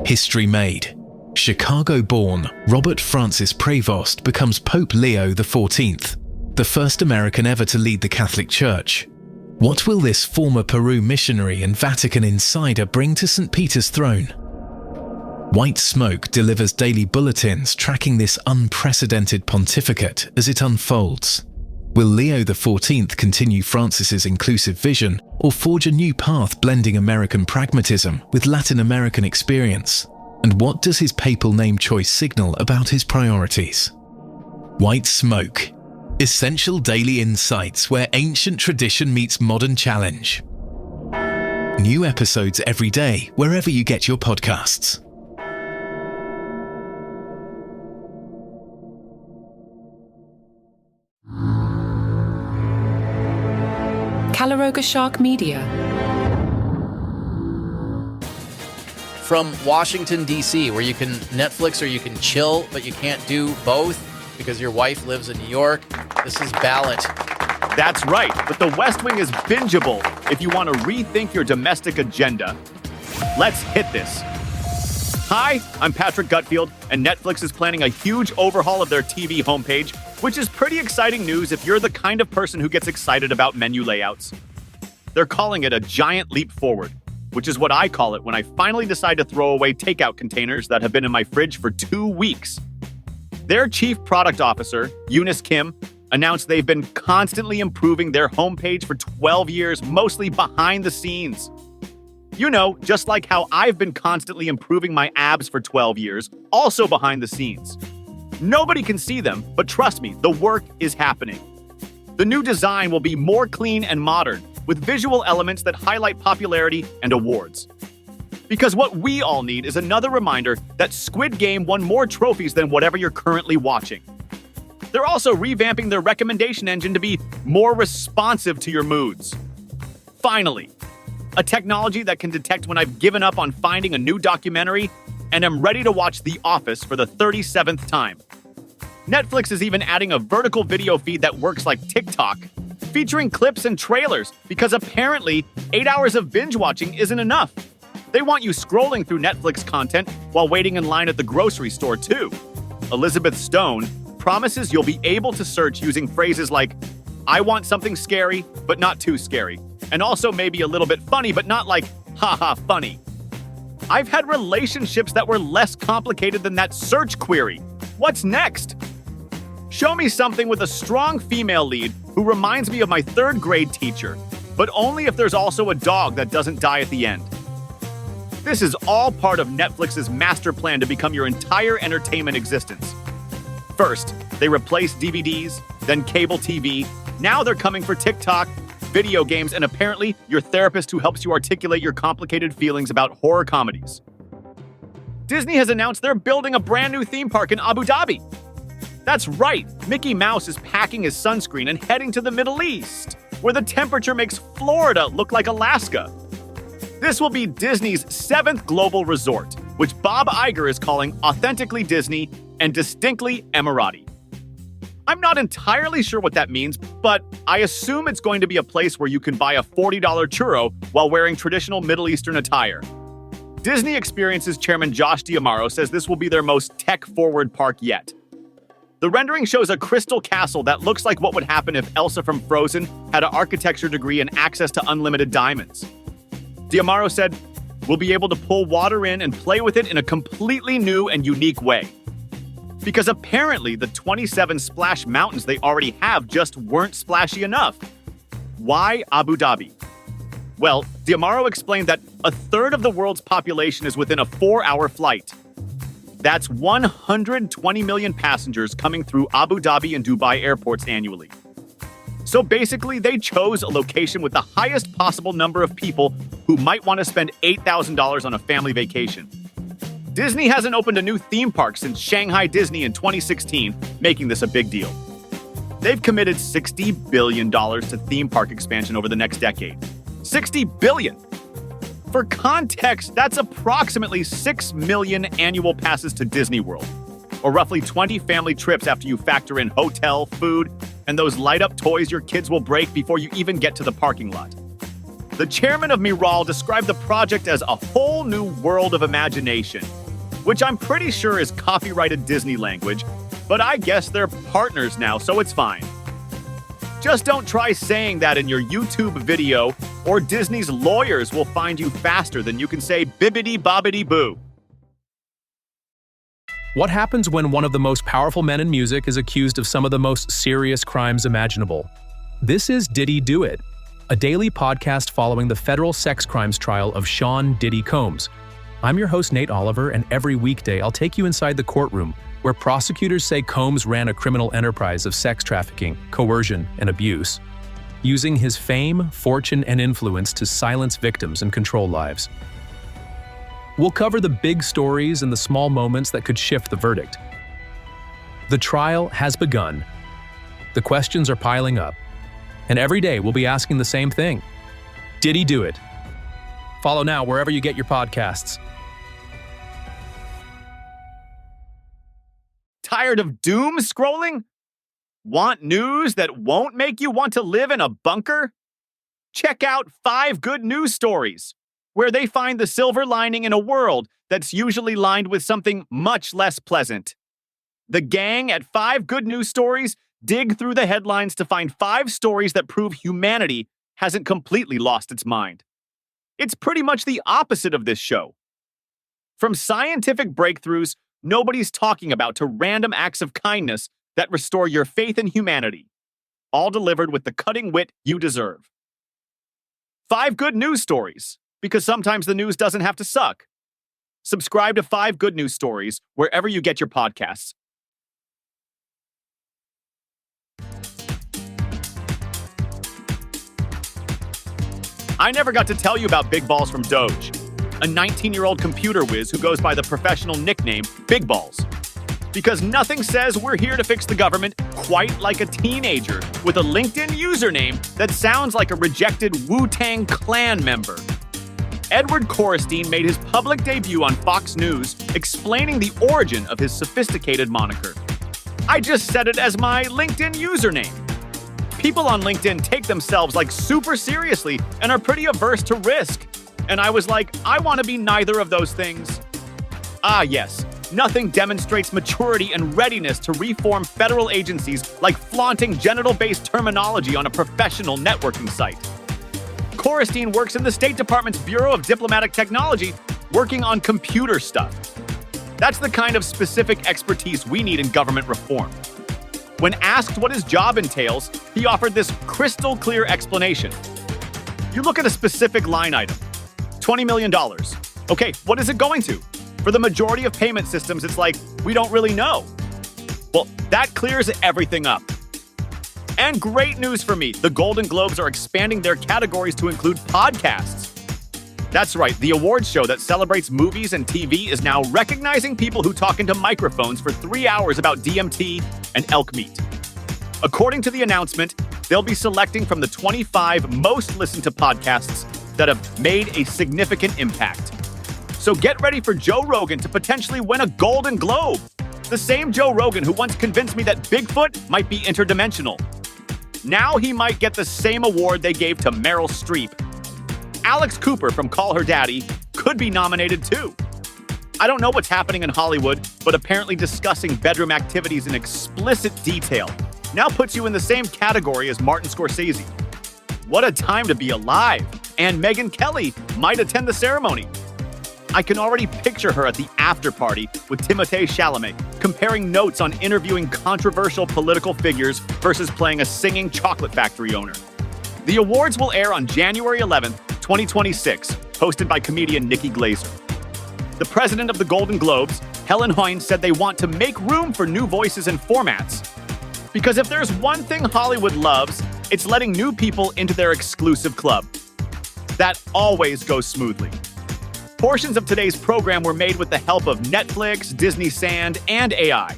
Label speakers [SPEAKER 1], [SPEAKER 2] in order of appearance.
[SPEAKER 1] History made. Chicago-born Robert Francis Prevost becomes Pope Leo XIV, the first American ever to lead the Catholic Church. What will this former Peru missionary and Vatican insider bring to St. Peter's throne? White Smoke delivers daily bulletins tracking this unprecedented pontificate as it unfolds. Will Leo XIV continue Francis's inclusive vision or forge a new path blending American pragmatism with Latin American experience? And what does his papal name choice signal about his priorities? White Smoke. Essential daily insights where ancient tradition meets modern challenge. New episodes every day wherever you get your podcasts.
[SPEAKER 2] Calaroga Shark Media.
[SPEAKER 3] From Washington, D.C., where you can Netflix or you can chill, but you can't do both because your wife lives in New York, this is Ballot.
[SPEAKER 4] That's right, but The West Wing is bingeable if you want to rethink your domestic agenda. Let's hit this. Hi, I'm Patrick Gutfield, and Netflix is planning a huge overhaul of their TV homepage, which is pretty exciting news if you're the kind of person who gets excited about menu layouts. They're calling it a giant leap forward, which is what I call it when I finally decide to throw away takeout containers that have been in my fridge for 2 weeks. Their chief product officer, Eunice Kim, announced they've been constantly improving their homepage for 12 years, mostly behind the scenes. You know, just like how I've been constantly improving my abs for 12 years, also behind the scenes. Nobody can see them, but trust me, the work is happening. The new design will be more clean and modern, with visual elements that highlight popularity and awards. Because what we all need is another reminder that Squid Game won more trophies than whatever you're currently watching. They're also revamping their recommendation engine to be more responsive to your moods. Finally, a technology that can detect when I've given up on finding a new documentary and am ready to watch The Office for the 37th time. Netflix is even adding a vertical video feed that works like TikTok, featuring clips and trailers, because apparently 8 hours of binge watching isn't enough. They want you scrolling through Netflix content while waiting in line at the grocery store too. Elizabeth Stone promises you'll be able to search using phrases like, "I want something scary, but not too scary," and also maybe a little bit funny, but not like, haha, funny. I've had relationships that were less complicated than that search query. What's next? Show me something with a strong female lead who reminds me of my 3rd grade teacher, but only if there's also a dog that doesn't die at the end. This is all part of Netflix's master plan to become your entire entertainment existence. First, they replaced DVDs, then cable TV. Now they're coming for TikTok, video games, and apparently your therapist who helps you articulate your complicated feelings about horror comedies. Disney has announced they're building a brand new theme park in Abu Dhabi. That's right, Mickey Mouse is packing his sunscreen and heading to the Middle East, where the temperature makes Florida look like Alaska. This will be Disney's 7th global resort, which Bob Iger is calling authentically Disney and distinctly Emirati. I'm not entirely sure what that means, but I assume it's going to be a place where you can buy a $40 churro while wearing traditional Middle Eastern attire. Disney Experiences chairman Josh D'Amaro says this will be their most tech-forward park yet. The rendering shows a crystal castle that looks like what would happen if Elsa from Frozen had an architecture degree and access to unlimited diamonds. D'Amaro said, "We'll be able to pull water in and play with it in a completely new and unique way." Because apparently the 27 splash mountains they already have just weren't splashy enough. Why Abu Dhabi? Well, D'Amaro explained that a third of the world's population is within a 4-hour flight. That's 120 million passengers coming through Abu Dhabi and Dubai airports annually. So basically, they chose a location with the highest possible number of people who might want to spend $8,000 on a family vacation. Disney hasn't opened a new theme park since Shanghai Disney in 2016, making this a big deal. They've committed $60 billion to theme park expansion over the next decade. $60 billion! For context, that's approximately 6 million annual passes to Disney World, or roughly 20 family trips after you factor in hotel, food, and those light-up toys your kids will break before you even get to the parking lot. The chairman of Miral described the project as a whole new world of imagination, which I'm pretty sure is copyrighted Disney language, but I guess they're partners now, so it's fine. Just don't try saying that in your YouTube video, or Disney's lawyers will find you faster than you can say bibbidi bobbidi boo.
[SPEAKER 5] What happens when one of the most powerful men in music is accused of some of the most serious crimes imaginable? This is Did He Do It, a daily podcast following the federal sex crimes trial of Sean Diddy Combs. I'm your host, Nate Oliver, and every weekday I'll take you inside the courtroom where prosecutors say Combs ran a criminal enterprise of sex trafficking, coercion, and abuse, using his fame, fortune, and influence to silence victims and control lives. We'll cover the big stories and the small moments that could shift the verdict. The trial has begun. The questions are piling up. And every day we'll be asking the same thing. Did he do it? Follow now wherever you get your podcasts.
[SPEAKER 4] Tired of doom scrolling? Want news that won't make you want to live in a bunker? Check out 5 Good News Stories, where they find the silver lining in a world that's usually lined with something much less pleasant. The gang at 5 Good News Stories dig through the headlines to find 5 stories that prove humanity hasn't completely lost its mind. It's pretty much the opposite of this show. From scientific breakthroughs nobody's talking about to random acts of kindness that restore your faith in humanity, all delivered with the cutting wit you deserve. 5 Good News Stories, because sometimes the news doesn't have to suck. Subscribe to 5 Good News Stories wherever you get your podcasts. I never got to tell you about Big Balls from Doge, a 19-year-old computer whiz who goes by the professional nickname Big Balls. Because nothing says we're here to fix the government quite like a teenager with a LinkedIn username that sounds like a rejected Wu-Tang Clan member. Edward Korestein made his public debut on Fox News explaining the origin of his sophisticated moniker. I just set it as my LinkedIn username. People on LinkedIn take themselves super seriously and are pretty averse to risk. And I was like, I want to be neither of those things. Ah, yes. Nothing demonstrates maturity and readiness to reform federal agencies like flaunting genital-based terminology on a professional networking site. Korestein works in the State Department's Bureau of Diplomatic Technology, working on computer stuff. That's the kind of specific expertise we need in government reform. When asked what his job entails, he offered this crystal clear explanation. You look at a specific line item, $20 million. Okay, what is it going to? For the majority of payment systems, it's like, we don't really know. Well, that clears everything up. And great news for me, the Golden Globes are expanding their categories to include podcasts. That's right, the awards show that celebrates movies and TV is now recognizing people who talk into microphones for 3 hours about DMT and elk meat. According to the announcement, they'll be selecting from the 25 most listened to podcasts that have made a significant impact. So get ready for Joe Rogan to potentially win a Golden Globe. The same Joe Rogan who once convinced me that Bigfoot might be interdimensional. Now he might get the same award they gave to Meryl Streep. Alex Cooper from Call Her Daddy could be nominated too. I don't know what's happening in Hollywood, but apparently discussing bedroom activities in explicit detail now puts you in the same category as Martin Scorsese. What a time to be alive! And Megyn Kelly might attend the ceremony. I can already picture her at the after party with Timothée Chalamet, comparing notes on interviewing controversial political figures versus playing a singing chocolate factory owner. The awards will air on January 11th, 2026, hosted by comedian Nikki Glaser. The president of the Golden Globes, Helen Hoynes, said they want to make room for new voices and formats. Because if there's one thing Hollywood loves, it's letting new people into their exclusive club. That always goes smoothly. Portions of today's program were made with the help of Netflix, Disney Sand, and AI.